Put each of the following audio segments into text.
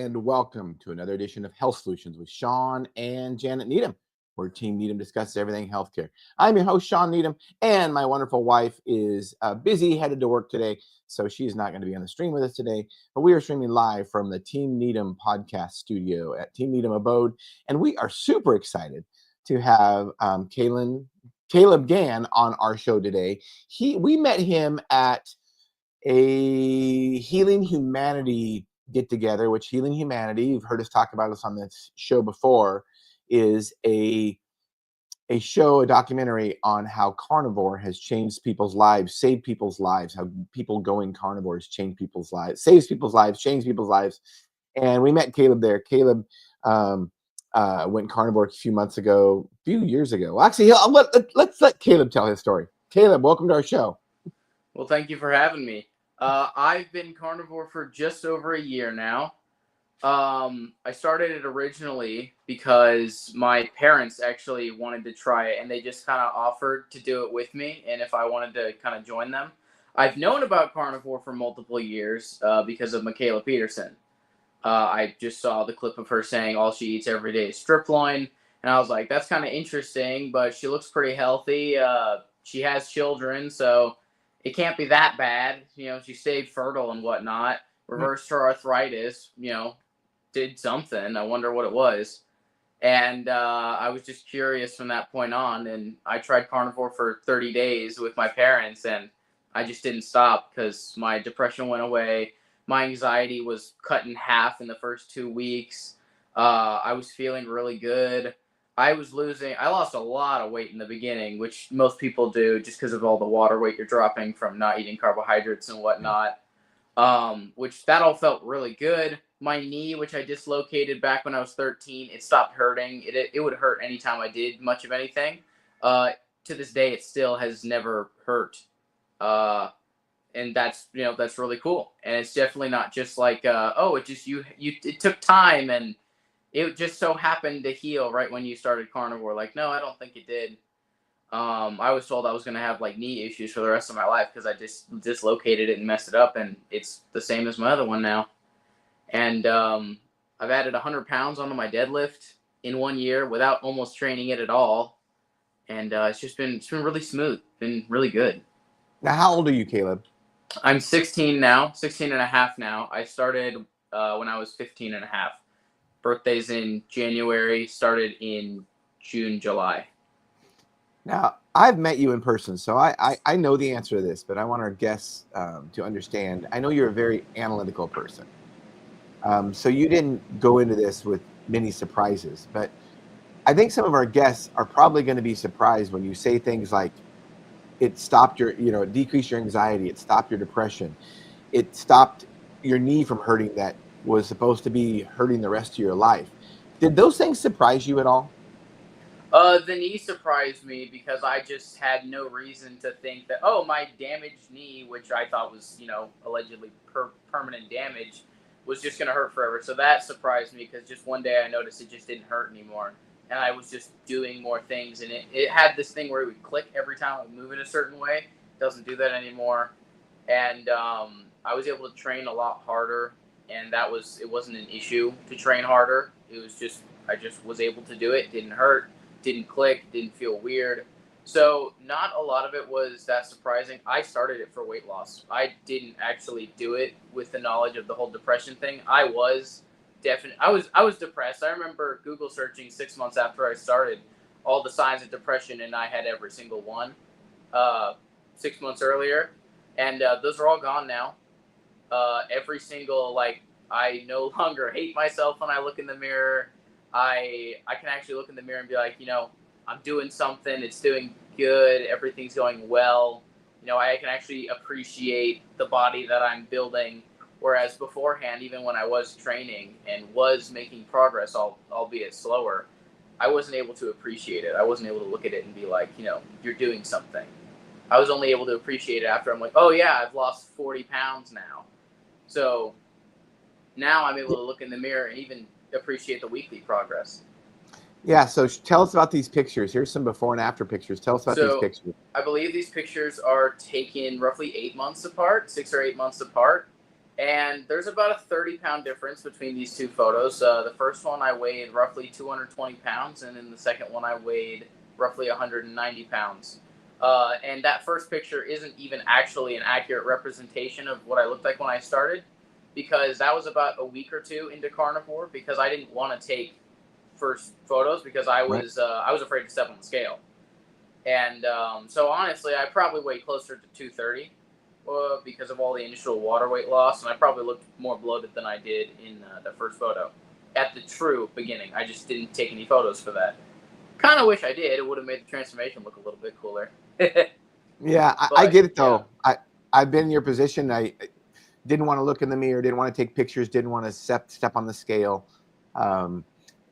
and welcome to another edition of Health Solutions with Shawn and Janet Needham, where Team Needham discusses everything healthcare. I'm your host, Shawn Needham, and my wonderful wife is busy, headed to work today, so she is not going to be on the stream with us today. But we are streaming live from the Team Needham podcast studio at Team Needham Abode, and we are super excited to have Kaleb Gann on our show today. We met him at a Healing Humanity get together, which Healing Humanity, you've heard us talk about this on this show before, is a documentary on how carnivore has changed people's lives, saved people's lives, how people going carnivores change people's lives, saves people's lives, change people's lives. And we met Kaleb there. Kaleb went carnivore a few years ago. Well, actually, let's let Kaleb tell his story. Kaleb, welcome to our show. Well, thank you for having me. I've been carnivore for just over a year now. I started it originally because my parents actually wanted to try it, and they just kind of offered to do it with me, and if I wanted to kind of join them. I've known about carnivore for multiple years because of Mikhaila Peterson. I just saw the clip of her saying all she eats every day is strip loin, and I was like, that's kind of interesting, but she looks pretty healthy. She has children, so it can't be that bad. You know, she stayed fertile and whatnot, reversed her arthritis, did something. I wonder what it was. And I was just curious from that point on, and I tried carnivore for 30 days with my parents, and I just didn't stop because my depression went away. My anxiety was cut in half in the first 2 weeks. I was feeling really good. I lost a lot of weight in the beginning, which most people do just because of all the water weight you're dropping from not eating carbohydrates and whatnot. Which that all felt really good. My knee, which I dislocated back when I was 13, it stopped hurting. It would hurt anytime I did much of anything. To this day, it still has never hurt. And that's really cool. And it's definitely not just like it took time and it just so happened to heal right when you started carnivore. Like, no, I don't think it did. I was told I was going to have like knee issues for the rest of my life because I just dislocated it and messed it up, and it's the same as my other one now. And I've added 100 pounds onto my deadlift in 1 year without almost training it at all. And it's been really smooth, been really good. Now, how old are you, Kaleb? I'm 16 now, 16 and a half now. I started when I was 15 and a half. Birthday's in January, started in June, July. Now, I've met you in person, so I know the answer to this, but I want our guests to understand. I know you're a very analytical person. So you didn't go into this with many surprises, but I think some of our guests are probably going to be surprised when you say things like, it stopped it decreased your anxiety, it stopped your depression, it stopped your knee from hurting that was supposed to be hurting the rest of your life. Did those things surprise you at all? The knee surprised me because I just had no reason to think that, my damaged knee, which I thought was, allegedly permanent damage, was just going to hurt forever. So that surprised me because just one day I noticed it just didn't hurt anymore. And I was just doing more things. And it had this thing where it would click every time I would move in a certain way. It doesn't do that anymore. And I was able to train a lot harder. And it wasn't an issue to train harder. It was just, I just was able to do it. It didn't hurt, didn't click, didn't feel weird. So not a lot of it was that surprising. I started it for weight loss. I didn't actually do it with the knowledge of the whole depression thing. I was depressed. I remember Google searching 6 months after I started all the signs of depression, and I had every single one 6 months earlier. And those are all gone now. Every single, I no longer hate myself when I look in the mirror. I can actually look in the mirror and be like, I'm doing something. It's doing good. Everything's going well. I can actually appreciate the body that I'm building. Whereas beforehand, even when I was training and was making progress, albeit slower, I wasn't able to appreciate it. I wasn't able to look at it and be like, you're doing something. I was only able to appreciate it after I'm like, oh yeah, I've lost 40 pounds now. So now I'm able to look in the mirror and even appreciate the weekly progress. Yeah, so tell us about these pictures. Here's some before and after pictures. Tell us about these pictures. I believe these pictures are taken roughly 8 months apart, 6 or 8 months apart. And there's about a 30-pound difference between these two photos. The first one I weighed roughly 220 pounds, and in the second one I weighed roughly 190 pounds. And that first picture isn't even actually an accurate representation of what I looked like when I started, because that was about a week or two into carnivore, because I didn't want to take first photos because I was afraid to step on the scale. And so honestly, I probably weighed closer to 230 because of all the initial water weight loss, and I probably looked more bloated than I did in the first photo. At the true beginning, I just didn't take any photos for that. Kind of wish I did. It would have made the transformation look a little bit cooler. Yeah, I get it though. Yeah. I've been in your position. I didn't want to look in the mirror, didn't want to take pictures, didn't want to step on the scale.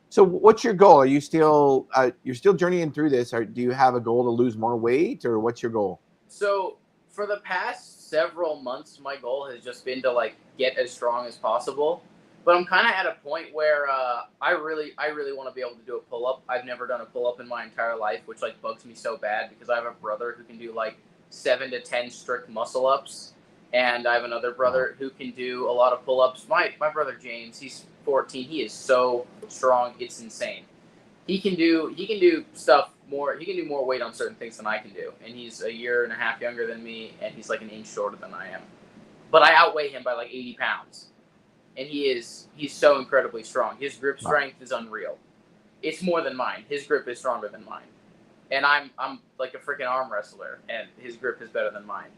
So what's your goal? Are you still you're still journeying through this? Or do you have a goal to lose more weight, or what's your goal? So for the past several months, my goal has just been to like get as strong as possible. But I'm kind of at a point where I really want to be able to do a pull up. I've never done a pull up in my entire life, which like bugs me so bad because I have a brother who can do like 7 to 10 strict muscle ups, and I have another brother who can do a lot of pull ups. My brother James, he's 14. He is so strong, it's insane. He can do stuff more. He can do more weight on certain things than I can do, and he's a year and a half younger than me, and he's like an inch shorter than I am. But I outweigh him by like 80 pounds. And he's so incredibly strong. His grip strength is unreal. It's more than mine. His grip is stronger than mine. And I'm like a freaking arm wrestler, and his grip is better than mine.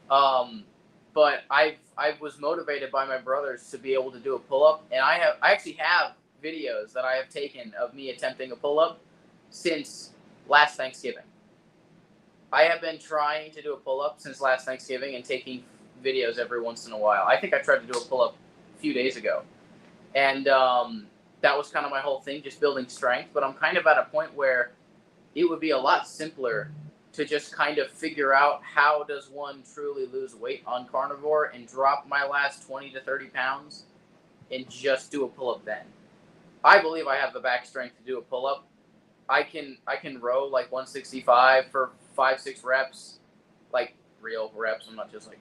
But I was motivated by my brothers to be able to do a pull up, and I actually have videos that I have taken of me attempting a pull up since last Thanksgiving. I have been trying to do a pull up since last Thanksgiving and taking videos every once in a while. I think I tried to do a pull up a few days ago, and that was kind of my whole thing, just building strength. But I'm kind of at a point where it would be a lot simpler to just kind of figure out how does one truly lose weight on carnivore and drop my last 20 to 30 pounds and just do a pull-up then. I believe I have the back strength to do a pull-up. I can row like 165 for 5-6 reps, like real reps. I'm not just like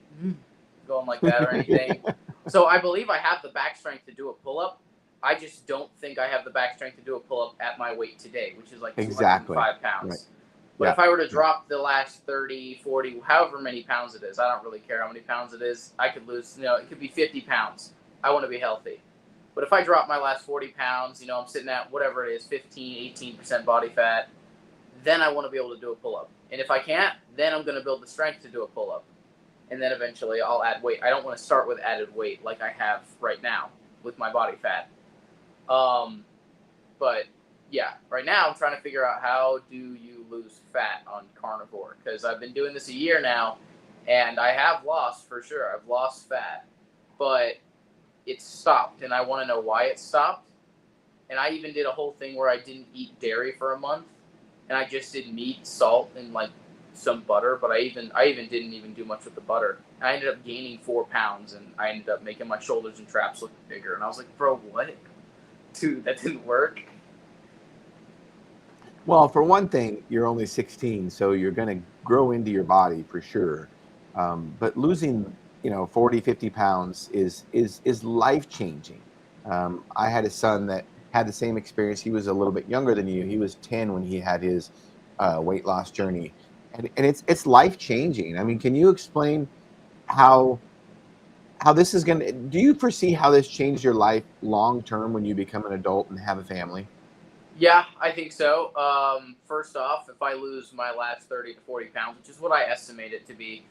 going like that or anything. So I believe I have the back strength to do a pull-up. I just don't think I have the back strength to do a pull-up at my weight today, which is like 205 pounds. Right. But if I were to drop the last 30, 40, however many pounds it is, I don't really care how many pounds it is. I could lose, it could be 50 pounds. I want to be healthy. But if I drop my last 40 pounds, I'm sitting at whatever it is, 15, 18% body fat, then I want to be able to do a pull-up. And if I can't, then I'm going to build the strength to do a pull-up. And then eventually I'll add weight. I don't want to start with added weight like I have right now with my body fat. But yeah, right now I'm trying to figure out how do you lose fat on carnivore, because I've been doing this a year now, and I have lost for sure. I've lost fat, but it's stopped, and I want to know why it stopped. And I even did a whole thing where I didn't eat dairy for a month, and I just did meat, salt, and like some butter. But I even didn't even do much with the butter. And I ended up gaining 4 pounds, and I ended up making my shoulders and traps look bigger. And I was like, bro, what? Dude, that didn't work. Well, for one thing, you're only 16, so you're going to grow into your body for sure. But losing, 40, 50 pounds is life-changing. I had a son that had the same experience. He was a little bit younger than you. He was 10 when he had his weight loss journey. And it's life-changing. I mean, can you explain how this is going to, do you foresee how this changed your life long-term when you become an adult and have a family? Yeah, I think so. First off, if I lose my last 30 to 40 pounds, which is what I estimate it to be,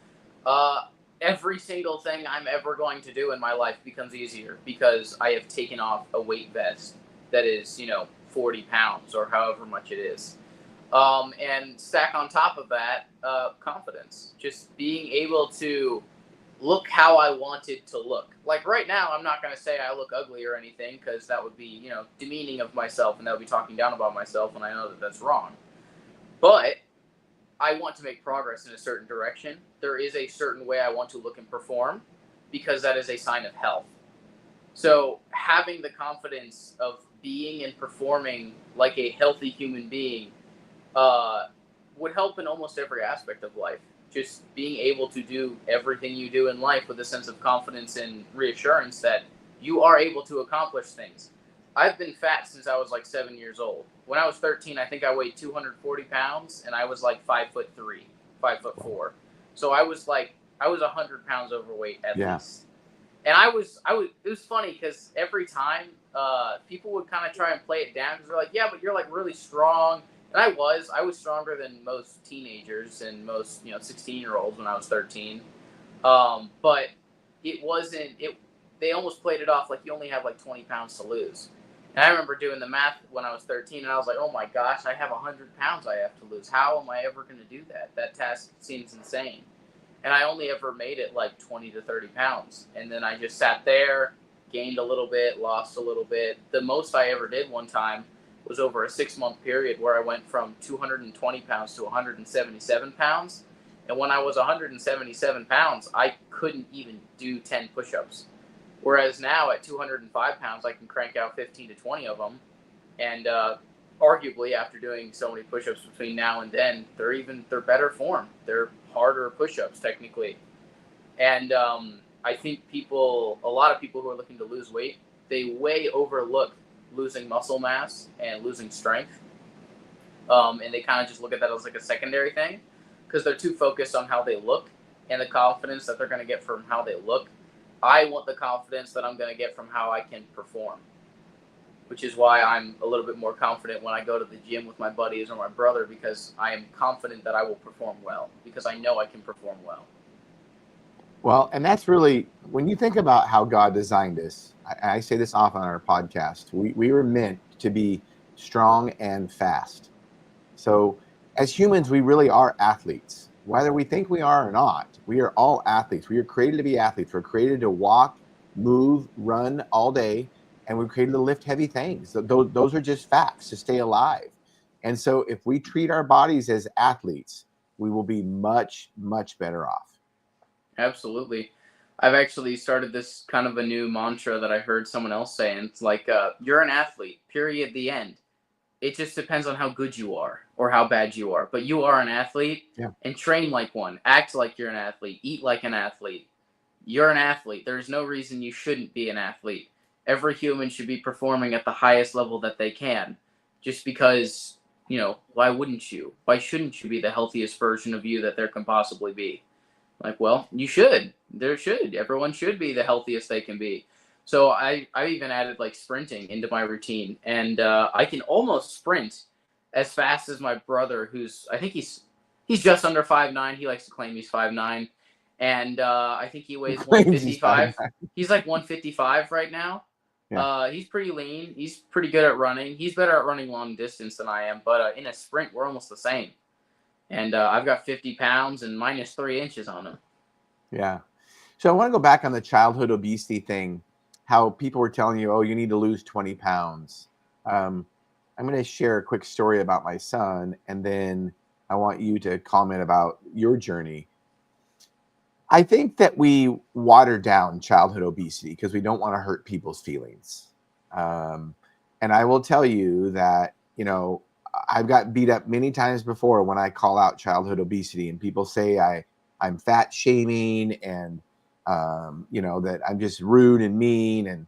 every single thing I'm ever going to do in my life becomes easier because I have taken off a weight vest that is, 40 pounds or however much it is. And stack on top of that, confidence. Just being able to look how I wanted to look. Like right now, I'm not going to say I look ugly or anything because that would be, demeaning of myself, and that would be talking down about myself, and I know that that's wrong. But I want to make progress in a certain direction. There is a certain way I want to look and perform because that is a sign of health. So having the confidence of being and performing like a healthy human being would help in almost every aspect of life. just being able to do everything you do in life with a sense of confidence and reassurance that you are able to accomplish things. I've been fat since I was like 7 years old. When I was 13, I think I weighed 240 pounds, and I was like 5'3", 5'4". So I was 100 pounds overweight at Yeah. least. And I was. It was funny because every time people would kind of try and play it down because they're like, yeah, but you're like really strong. And I was stronger than most teenagers and most 16-year-olds when I was 13. But it wasn't. They almost played it off like you only have like 20 pounds to lose. And I remember doing the math when I was 13, and I was like, oh my gosh, I have 100 pounds I have to lose. How am I ever going to do that? That task seems insane. And I only ever made it like 20 to 30 pounds. And then I just sat there, gained a little bit, lost a little bit. The most I ever did one time was over a 6-month period where I went from 220 pounds to 177 pounds. And when I was 177 pounds, I couldn't even do 10 push-ups. Whereas now at 205 pounds, I can crank out 15 to 20 of them. And arguably, after doing so many push-ups between now and then, they're better form. They're harder push-ups technically. And I think a lot of people who are looking to lose weight, they way overlook losing muscle mass and losing strength. And they kind of just look at that as like a secondary thing because they're too focused on how they look and the confidence that they're going to get from how they look. I want the confidence that I'm going to get from how I can perform, which is why I'm a little bit more confident when I go to the gym with my buddies or my brother, because I am confident that I will perform well because I know I can perform well. Well, and that's really, when you think about how God designed us, I say this often on our podcast, we were meant to be strong and fast. So as humans, we really are athletes. Whether we think we are or not, we are all athletes. We are created to be athletes. We're created to walk, move, run all day, and we're created to lift heavy things. Those are just facts to stay alive. And so if we treat our bodies as athletes, we will be much, much better off. Absolutely. I've actually started this kind of a new mantra that I heard someone else say, and it's like, you're an athlete, period, the end. It just depends on how good you are or how bad you are. But you are an athlete, and train like one. Act like you're an athlete. Eat like an athlete. You're an athlete. There's no reason you shouldn't be an athlete. Every human should be performing at the highest level that they can. Just because, why wouldn't you? Why shouldn't you be the healthiest version of you that there can possibly be? Like, well, you should. Everyone should be the healthiest they can be. So I even added like sprinting into my routine, and I can almost sprint as fast as my brother, who's I think he's just under 5'9". He likes to claim he's 5'9", and I think he weighs 155. He's like 155 right now. Yeah. He's pretty lean. He's pretty good at running. He's better at running long distance than I am, but in a sprint, we're almost the same. And I've got 50 pounds and minus 3 inches on him. Yeah. So I want to go back on the childhood obesity thing, how people were telling you, oh, you need to lose 20 pounds. I'm going to share a quick story about my son, and then I want you to comment about your journey. I think that we water down childhood obesity because we don't want to hurt people's feelings. And I will tell you that, I've got beat up many times before when I call out childhood obesity, and people say I'm fat shaming and, that I'm just rude and mean, and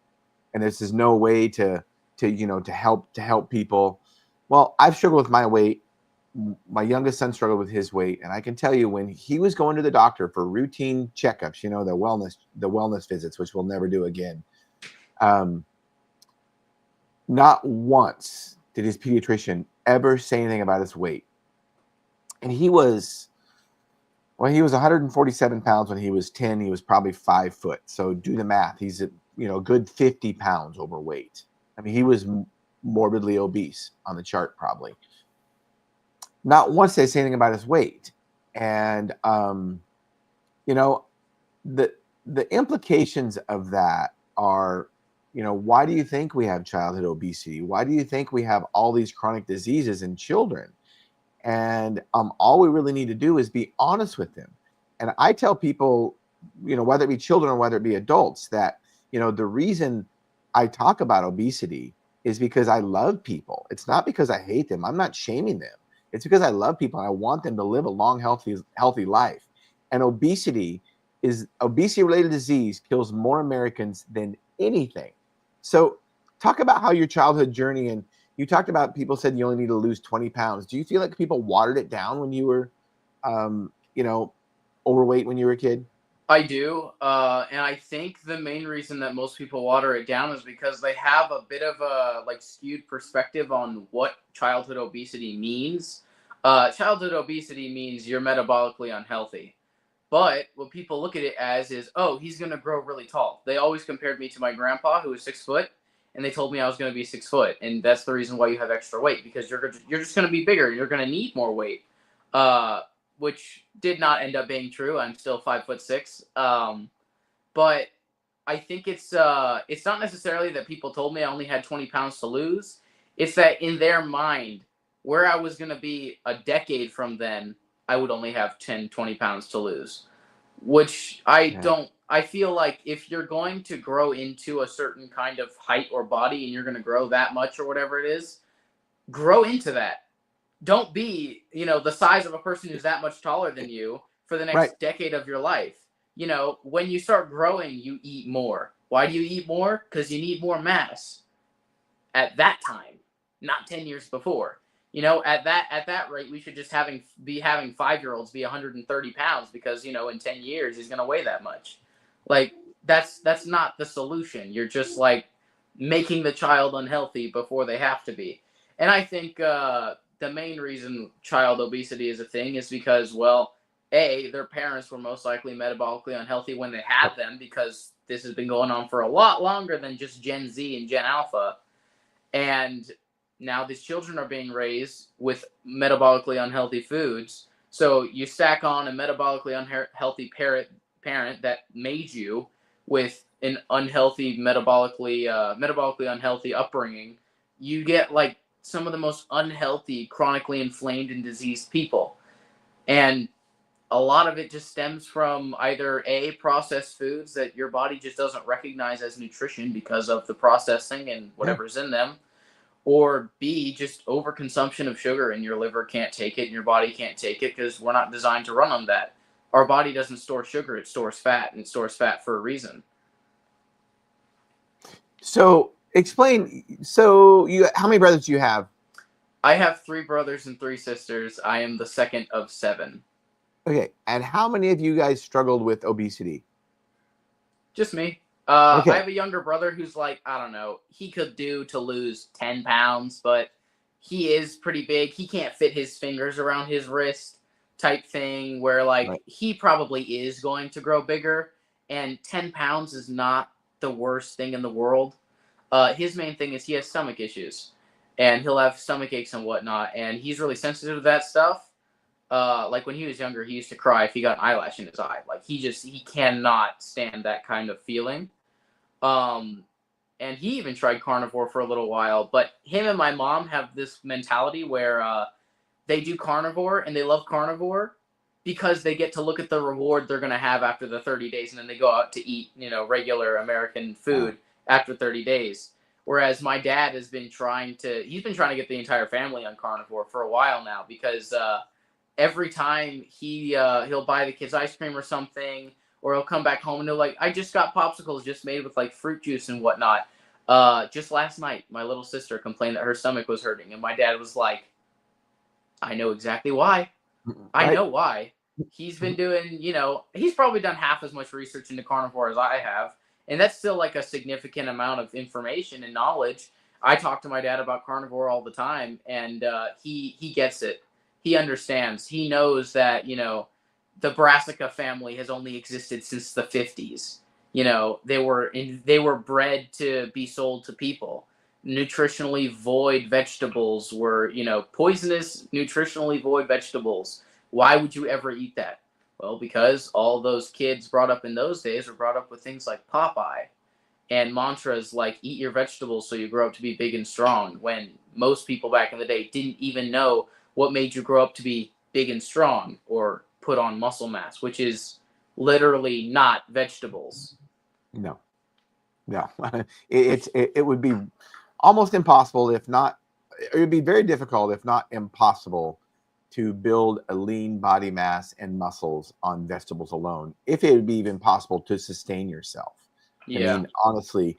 this is no way to help people. Well, I've struggled with my weight. My youngest son struggled with his weight, and I can tell you when he was going to the doctor for routine checkups, the wellness visits, which we'll never do again. Not once did his pediatrician ever say anything about his weight. And he was 147 pounds when he was 10. He was probably 5 foot. So do the math. He's a good 50 pounds overweight. I mean, he was morbidly obese on the chart probably. Not once did they say anything about his weight. And, the implications of that are, why do you think we have childhood obesity? Why do you think we have all these chronic diseases in children? And all we really need to do is be honest with them. And I tell people, whether it be children or whether it be adults, that, the reason I talk about obesity is because I love people. It's not because I hate them. I'm not shaming them. It's because I love people and I want them to live a long, healthy life. and obesity-related disease kills more Americans than anything. So talk about how your childhood journey, and you talked about people said you only need to lose 20 pounds. Do you feel like people watered it down when you were, overweight when you were a kid? I do, and I think the main reason that most people water it down is because they have a bit of a like skewed perspective on what childhood obesity means. Childhood obesity means you're metabolically unhealthy. But what people look at it as is, oh, he's going to grow really tall. They always compared me to my grandpa, who was 6 foot, and they told me I was going to be 6 foot, and that's the reason why you have extra weight, because you're just going to be bigger. You're going to need more weight, which did not end up being true. I'm still 5'6". But I think it's not necessarily that people told me I only had 20 pounds to lose. It's that in their mind, where I was going to be a decade from then, I would only have 10, 20 pounds to lose, which I feel like if you're going to grow into a certain kind of height or body and you're going to grow that much or whatever it is, grow into that. Don't be, the size of a person who's that much taller than you for the next decade of your life. When you start growing, you eat more. Why do you eat more? Because you need more mass at that time, not 10 years before. At that rate, we should just be having 5-year-olds be 130 pounds because, in 10 years, he's going to weigh that much. Like, that's not the solution. You're just, like, making the child unhealthy before they have to be. And I think the main reason child obesity is a thing is because, well, A, their parents were most likely metabolically unhealthy when they had them, because this has been going on for a lot longer than just Gen Z and Gen Alpha. And now these children are being raised with metabolically unhealthy foods. So you stack on a metabolically unhealthy parent that made you with an unhealthy metabolically unhealthy upbringing. You get like some of the most unhealthy, chronically inflamed and diseased people. And a lot of it just stems from either A, processed foods that your body just doesn't recognize as nutrition because of the processing and whatever's in them, or B, just overconsumption of sugar, and your liver can't take it and your body can't take it because we're not designed to run on that. Our body doesn't store sugar, it stores fat, and it stores fat for a reason. So explain, how many brothers do you have? I have 3 brothers and 3 sisters. I am the second of 7. Okay, and how many of you guys struggled with obesity? Just me. Okay. I have a younger brother who's like, I don't know, he could do to lose 10 pounds, but he is pretty big. He can't fit his fingers around his wrist type thing, where like he probably is going to grow bigger, and 10 pounds is not the worst thing in the world. His main thing is he has stomach issues, and he'll have stomach aches and whatnot, and he's really sensitive to that stuff. Like when he was younger, he used to cry if he got an eyelash in his eye. Like he cannot stand that kind of feeling. And he even tried carnivore for a little while, but him and my mom have this mentality where they do carnivore and they love carnivore because they get to look at the reward they're going to have after the 30 days, and then they go out to eat, regular American food after 30 days. Whereas my dad has been trying to get the entire family on carnivore for a while now, because every time he'll buy the kids ice cream or something, or he'll come back home and he'll like, I just got popsicles just made with like fruit juice and whatnot. Just last night, my little sister complained that her stomach was hurting, and my dad was like, I know exactly why. I know why. He's been doing, he's probably done half as much research into carnivore as I have, and that's still like a significant amount of information and knowledge. I talk to my dad about carnivore all the time, and he gets it. He understands. He knows that, the Brassica family has only existed since the 50s. They were bred to be sold to people. Nutritionally void vegetables were, poisonous, nutritionally void vegetables. Why would you ever eat that? Well, because all those kids brought up in those days were brought up with things like Popeye and mantras like eat your vegetables so you grow up to be big and strong, when most people back in the day didn't even know what made you grow up to be big and strong or put on muscle mass, which is literally not vegetables. No. It would be almost impossible, if not, it would be very difficult, if not impossible, to build a lean body mass and muscles on vegetables alone, if it would be even possible to sustain yourself. Yeah. I mean, honestly,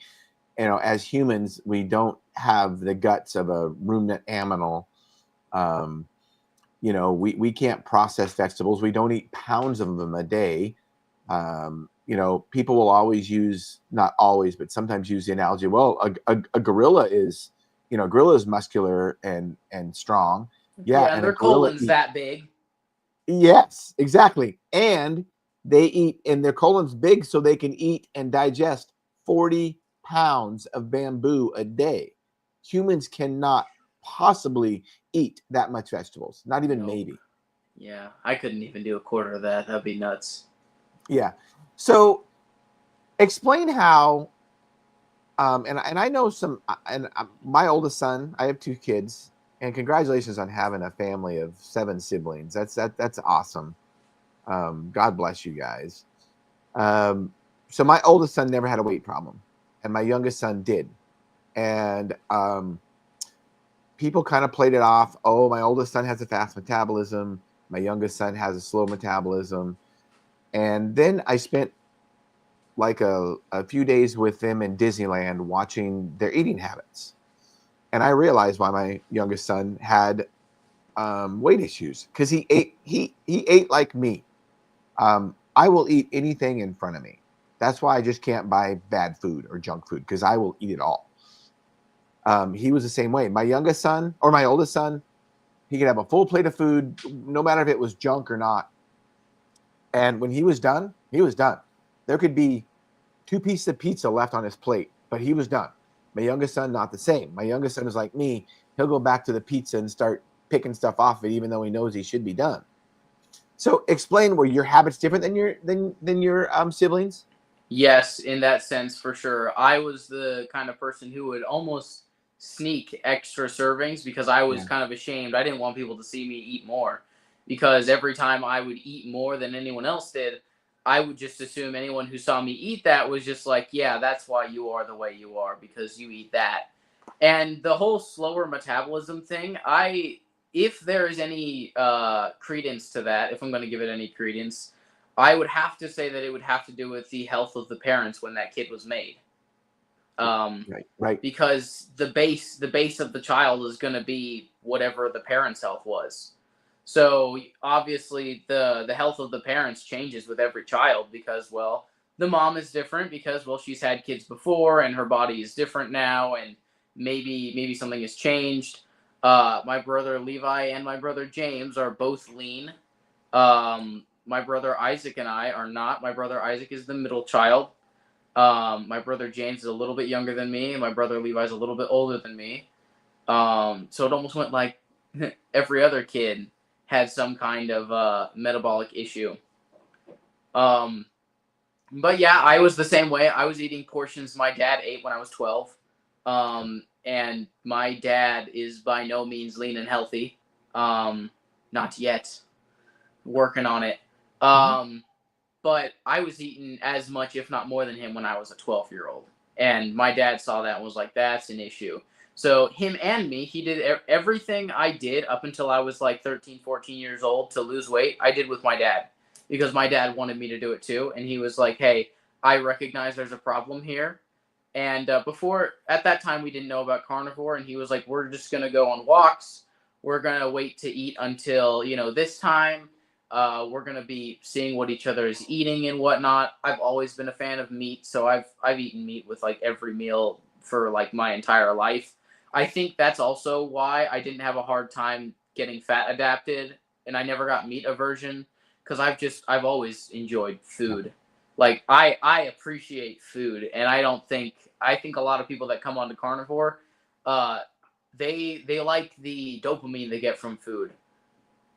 as humans, we don't have the guts of a ruminant animal. We can't process vegetables. We don't eat pounds of them a day. People will always use, not always, but sometimes use the analogy, well, a gorilla is, gorilla is muscular and strong. Yeah, and and a their gorilla colon's that big. Yes, exactly. And they eat, and their colon's big so they can eat and digest 40 pounds of bamboo a day. Humans cannot possibly eat that much vegetables, not even Nope. maybe. Yeah, I couldn't even do a quarter of that. That'd be nuts. Yeah. So explain how, and I know some, and my oldest son, I have 2 kids, and congratulations on having a family of 7 siblings. That's awesome. God bless you guys. So my oldest son never had a weight problem, and my youngest son did. And people kind of played it off. Oh, my oldest son has a fast metabolism. My youngest son has a slow metabolism. And then I spent like a few days with them in Disneyland watching their eating habits. And I realized why my youngest son had weight issues, because he ate like me. I will eat anything in front of me. That's why I just can't buy bad food or junk food, because I will eat it all. He was the same way. My youngest son or my oldest son, he could have a full plate of food, no matter if it was junk or not. And when he was done, he was done. There could be 2 pieces of pizza left on his plate, but he was done. My youngest son, not the same. My youngest son is like me. He'll go back to the pizza and start picking stuff off it, even though he knows he should be done. So explain, were your habits different than your siblings? Yes, in that sense, for sure. I was the kind of person who would almost sneak extra servings because I was Yeah. kind of ashamed. I didn't want people to see me eat more, because every time I would eat more than anyone else did, I would just assume anyone who saw me eat that was just like, yeah, that's why you are the way you are, because you eat that. And the whole slower metabolism thing, if there is any credence to that, if I'm going to give it any credence, I would have to say that it would have to do with the health of the parents when that kid was made. Right. Because the base of the child is going to be whatever the parents' health was. So obviously the health of the parents changes with every child, because, well, the mom is different because, well, she's had kids before and her body is different now, and maybe something has changed. My brother Levi and my brother James are both lean. My brother Isaac and I are not. My brother Isaac is the middle child. My brother James is a little bit younger than me, and my brother Levi is a little bit older than me. So it almost went like every other kid had some kind of metabolic issue. Um, but yeah, I was the same way. I was eating portions my dad ate when I was 12. And my dad is by no means lean and healthy. Not yet. Working on it. But I was eating as much, if not more than him, when I was a 12-year-old. And my dad saw that and was like, that's an issue. So him and me, he did everything I did up until I was like 13, 14 years old to lose weight, I did with my dad. Because my dad wanted me to do it too. And he was like, hey, I recognize there's a problem here. And at that time, we didn't know about carnivore. And he was like, we're just going to go on walks. We're going to wait to eat until, this time. We're gonna be seeing what each other is eating and whatnot. I've always been a fan of meat, so I've eaten meat with like every meal for like my entire life. I think that's also why I didn't have a hard time getting fat adapted, and I never got meat aversion, because I've always enjoyed food. Like I appreciate food, and I think a lot of people that come onto carnivore, uh, they like the dopamine they get from food,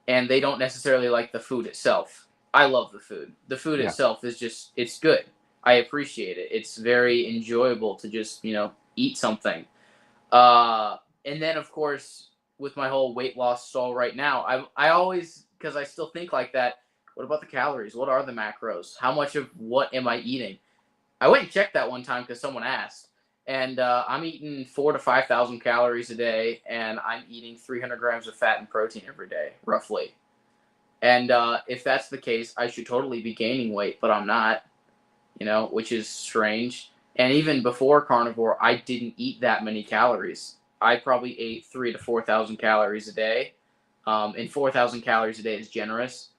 and they don't necessarily like the food itself. I love the food. The food Yeah. itself is just, it's good. I appreciate it. It's very enjoyable to just, eat something. And then, of course, with my whole weight loss stall right now, I always, because I still think like that, what about the calories? What are the macros? How much of what am I eating? I went and checked that one time because someone asked. and I'm eating 4 to 5,000 calories a day, and I'm eating 300 grams of fat and protein every day, roughly. And if that's the case, I should totally be gaining weight, but I'm not, which is strange. And even before carnivore, I didn't eat that many calories. I probably ate 3 to 4,000 calories a day, and 4,000 calories a day is generous.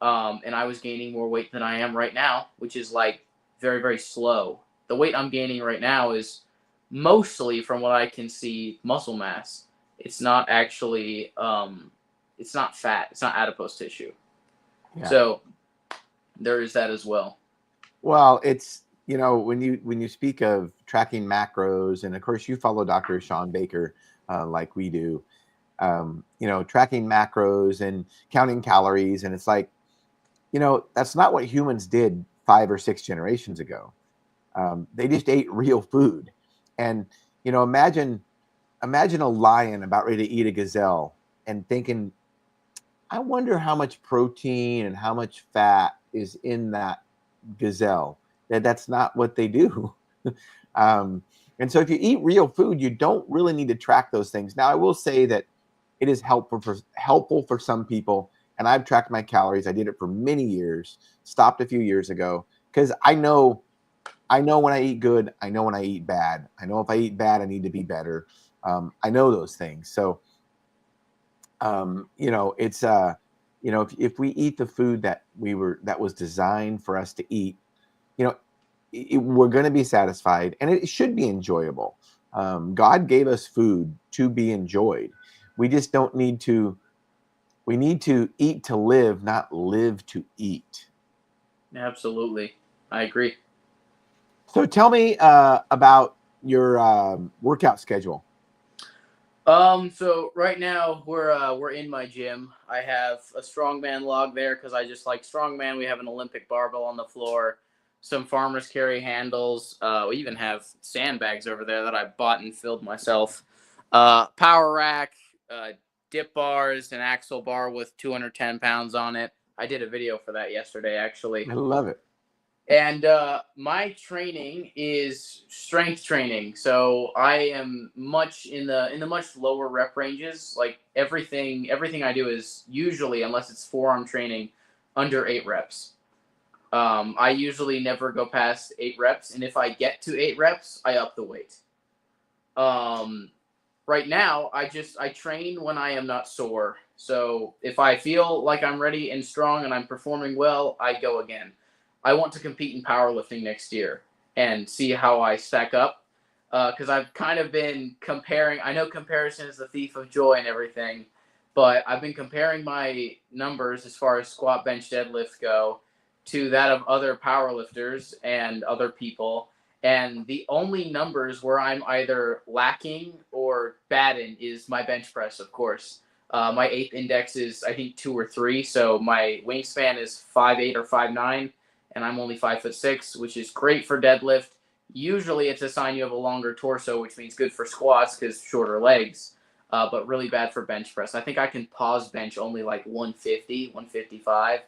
And I was gaining more weight than I am right now, which is like very, very slow. The weight I'm gaining right now is mostly, from what I can see, muscle mass. It's not actually, it's not fat. It's not adipose tissue. Yeah. So there is that as well. Well, it's, when you speak of tracking macros, and of course you follow Dr. Shawn Baker, like we do, tracking macros and counting calories, and it's like, that's not what humans did 5 or 6 generations ago. They just ate real food. And, imagine a lion about ready to eat a gazelle and thinking, I wonder how much protein and how much fat is in that gazelle. That's not what they do. And so if you eat real food, you don't really need to track those things. Now, I will say that it is helpful for some people. And I've tracked my calories. I did it for many years, stopped a few years ago, because I know when I eat good. I know when I eat bad. I know if I eat bad, I need to be better. I know those things. So, it's, if we eat the food that was designed for us to eat, we're going to be satisfied, and it should be enjoyable. God gave us food to be enjoyed. We just don't need to. We need to eat to live, not live to eat. Absolutely. I agree. So tell me about your workout schedule. So right now we're in my gym. I have a strongman log there because I just like strongman. We have an Olympic barbell on the floor, some farmer's carry handles. We even have sandbags over there that I bought and filled myself. Power rack, dip bars, an axle bar with 210 pounds on it. I did a video for that yesterday, actually. I love it. And my training is strength training, so I am much in the much lower rep ranges. Like everything I do is usually, unless it's forearm training, under 8 reps. I usually never go past 8 reps, and if I get to 8 reps, I up the weight. Right now, I train when I am not sore. So if I feel like I'm ready and strong and I'm performing well, I go again. I want to compete in powerlifting next year and see how I stack up, because I've kind of been comparing. I know comparison is the thief of joy and everything, but I've been comparing my numbers as far as squat, bench, deadlift go to that of other powerlifters and other people. And the only numbers where I'm either lacking or bad in is my bench press, of course. My eighth index is, I think, 2 or 3. So my wingspan is 5'8" or 5'9", and I'm only 5'6", which is great for deadlift. Usually it's a sign you have a longer torso, which means good for squats because shorter legs, but really bad for bench press. I think I can pause bench only like 150, 155,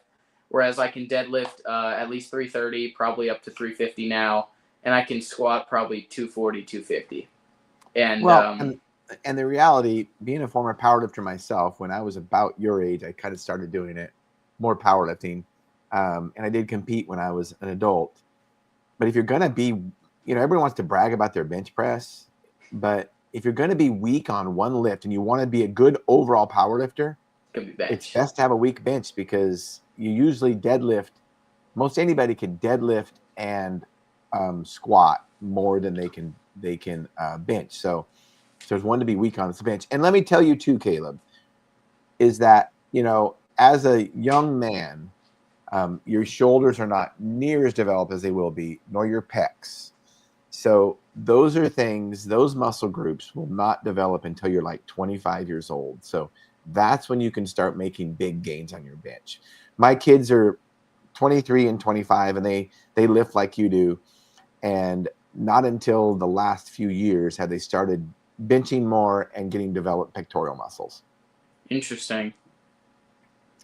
whereas I can deadlift at least 330, probably up to 350 now. And I can squat probably 240, 250. And and the reality, being a former powerlifter myself, when I was about your age, I kind of started doing it more powerlifting. And I did compete when I was an adult. But if you're going to be, everyone wants to brag about their bench press. But if you're going to be weak on one lift and you want to be a good overall powerlifter, it's best to have a weak bench, because you usually deadlift. Most anybody can deadlift and squat more than they can bench. So there's one to be weak on the bench. And let me tell you too, Kaleb, is that, as a young man, your shoulders are not near as developed as they will be, nor your pecs. So those muscle groups will not develop until you're like 25 years old. So that's when you can start making big gains on your bench. My kids are 23 and 25, and they lift like you do. And not until the last few years have they started benching more and getting developed pectoral muscles. Interesting.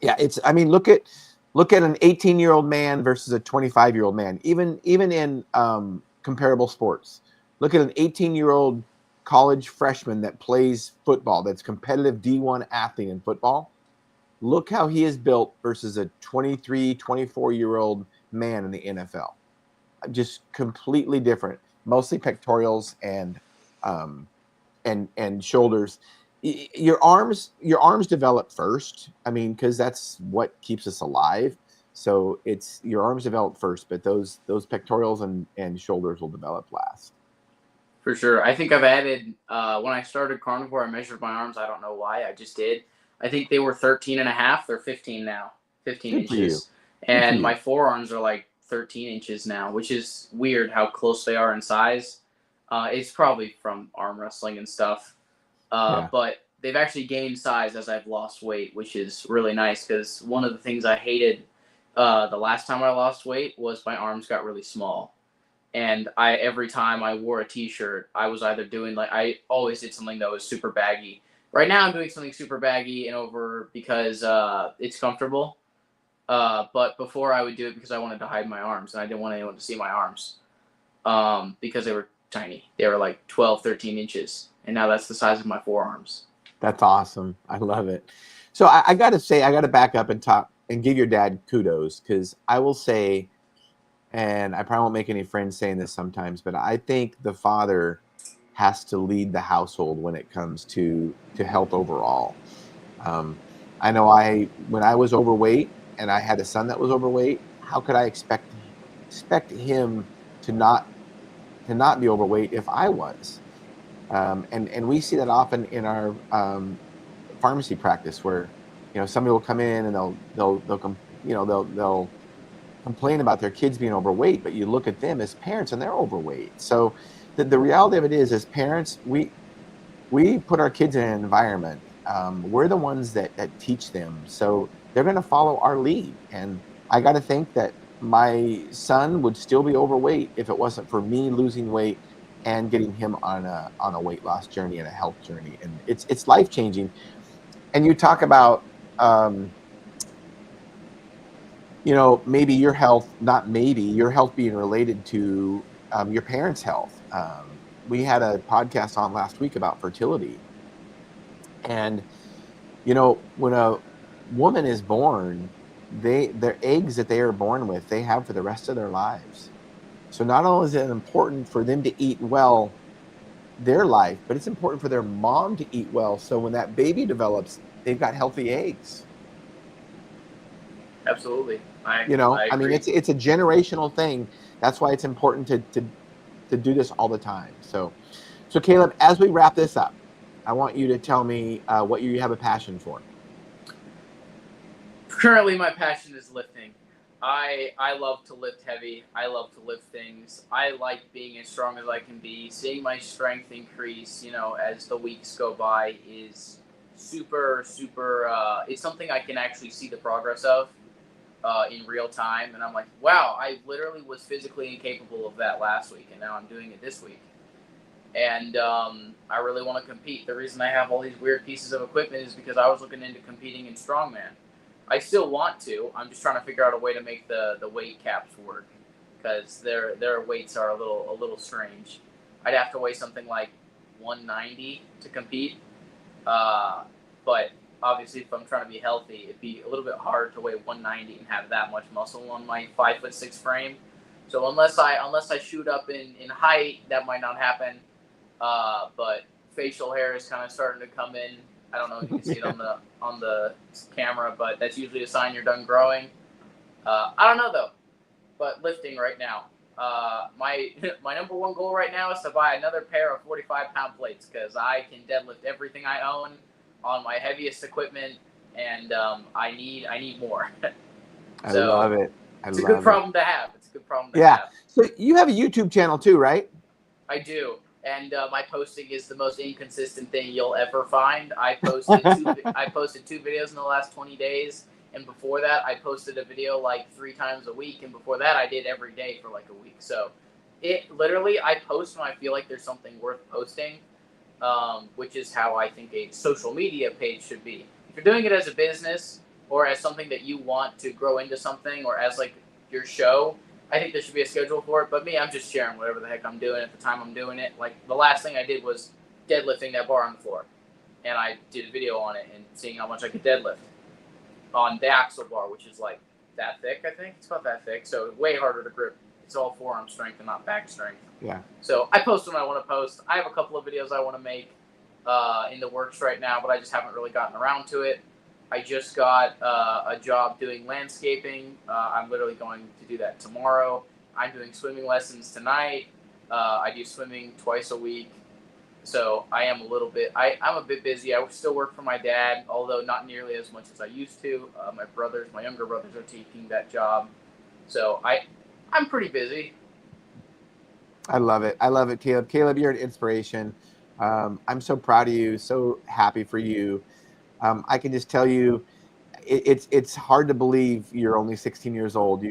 Yeah, look at an 18-year-old man versus a 25-year-old man, even in comparable sports. Look at an 18-year-old college freshman that plays football, that's competitive D1 athlete in football. Look how he is built versus a 23, 24-year-old man in the NFL. Just completely different, mostly pectorials and shoulders. Your arms develop first. I mean, because that's what keeps us alive. So it's your arms develop first, but those pectorials and shoulders will develop last. For sure. I think I've added, when I started Carnivore, I measured my arms. I don't know why. I just did. I think they were 13 and a half. They're 15 now, 15 Good for you. inches. Good for And you. my forearms are like 13 inches now, which is weird how close they are in size. It's probably from arm wrestling and stuff. Yeah. But they've actually gained size as I've lost weight, which is really nice because one of the things I hated the last time I lost weight was my arms got really small. And every time I wore a t-shirt, I was either doing I always did something that was super baggy. Right now I'm doing something super baggy and over because it's comfortable. But before I would do it because I wanted to hide my arms and I didn't want anyone to see my arms. Because they were tiny. They were like 12, 13 inches. And now that's the size of my forearms. That's awesome. I love it. So I got to say, I got to back up and talk and give your dad kudos, because I will say, and I probably won't make any friends saying this sometimes, but I think the father has to lead the household when it comes to health overall. I know when I was overweight and I had a son that was overweight, how could I expect him to not be overweight if I was? And we see that often in our pharmacy practice, where somebody will come in and they'll complain about their kids being overweight, but you look at them as parents and they're overweight. So the reality of it is, as parents, we put our kids in an environment. We're the ones that teach them, so they're going to follow our lead. And I got to think that my son would still be overweight if it wasn't for me losing weight and getting him on a weight loss journey and a health journey. And it's life changing. And you talk about maybe your health, not maybe, your health being related to your parents' health. We had a podcast on last week about fertility. And, when a woman is born, their eggs that they are born with, they have for the rest of their lives. So not only is it important for them to eat well their life, but it's important for their mom to eat well. So when that baby develops, they've got healthy eggs. Absolutely. I mean, it's a generational thing. That's why it's important to do this all the time. So Kaleb, as we wrap this up, I want you to tell me what you have a passion for. Currently, my passion is lifting. I love to lift heavy. I love to lift things. I like being as strong as I can be. Seeing my strength increase, as the weeks go by is super, super. It's something I can actually see the progress of in real time. And I'm like, wow, I literally was physically incapable of that last week, and now I'm doing it this week. And I really want to compete. The reason I have all these weird pieces of equipment is because I was looking into competing in strongman. I still want to. I'm just trying to figure out a way to make the weight caps work, because their weights are a little strange. I'd have to weigh something like 190 to compete. But obviously, if I'm trying to be healthy, it'd be a little bit hard to weigh 190 and have that much muscle on my 5'6" frame. So unless I shoot up in height, that might not happen. But facial hair is kind of starting to come in. I don't know if you can see it on the camera, but that's usually a sign you're done growing. I don't know though, but lifting right now. My number one goal right now is to buy another pair of 45-pound plates, because I can deadlift everything I own on my heaviest equipment, and I need more. I love it. It's a good problem to have. It's a good problem to have. So you have a YouTube channel too, right? I do. And my posting is the most inconsistent thing you'll ever find. I posted two videos in the last 20 days. And before that, I posted a video like 3 times a week. And before that, I did every day for like a week. So I post when I feel like there's something worth posting, which is how I think a social media page should be. If you're doing it as a business or as something that you want to grow into something, or as like your show, I think there should be a schedule for it. But me, I'm just sharing whatever the heck I'm doing at the time I'm doing it. Like the last thing I did was deadlifting that bar on the floor, and I did a video on it and seeing how much I could deadlift on the axle bar, which is like that thick. I think it's about that thick, so way harder to grip. It's all forearm strength and not back strength. Yeah. So I post when I want to post. I have a couple of videos I want to make in the works right now, but I just haven't really gotten around to it. I just got a job doing landscaping. I'm literally going to do that tomorrow. I'm doing swimming lessons tonight. I do swimming twice a week. So I am a little bit, I'm a bit busy. I still work for my dad, although not nearly as much as I used to. My younger brothers are taking that job. So I'm pretty busy. I love it. I love it, Kaleb. Kaleb, you're an inspiration. I'm so proud of you, so happy for you. I can just tell you, it's hard to believe you're only 16 years old.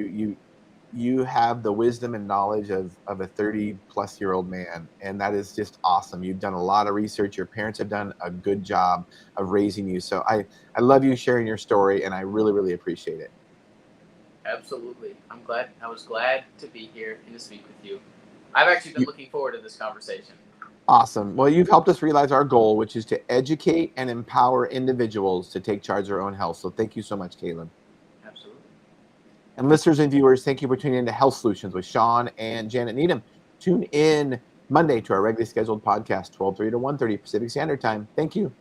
You have the wisdom and knowledge of a 30-plus-year-old man, and that is just awesome. You've done a lot of research. Your parents have done a good job of raising you. So I love you sharing your story, and I really, really appreciate it. Absolutely. I was glad to be here and to speak with you. I've actually been looking forward to this conversation. Awesome. Well, you've helped us realize our goal, which is to educate and empower individuals to take charge of their own health. So thank you so much, Kaleb. Absolutely. And listeners and viewers, thank you for tuning in to Health Solutions with Shawn and Janet Needham. Tune in Monday to our regularly scheduled podcast, 12:30 to 1:30 Pacific Standard Time. Thank you.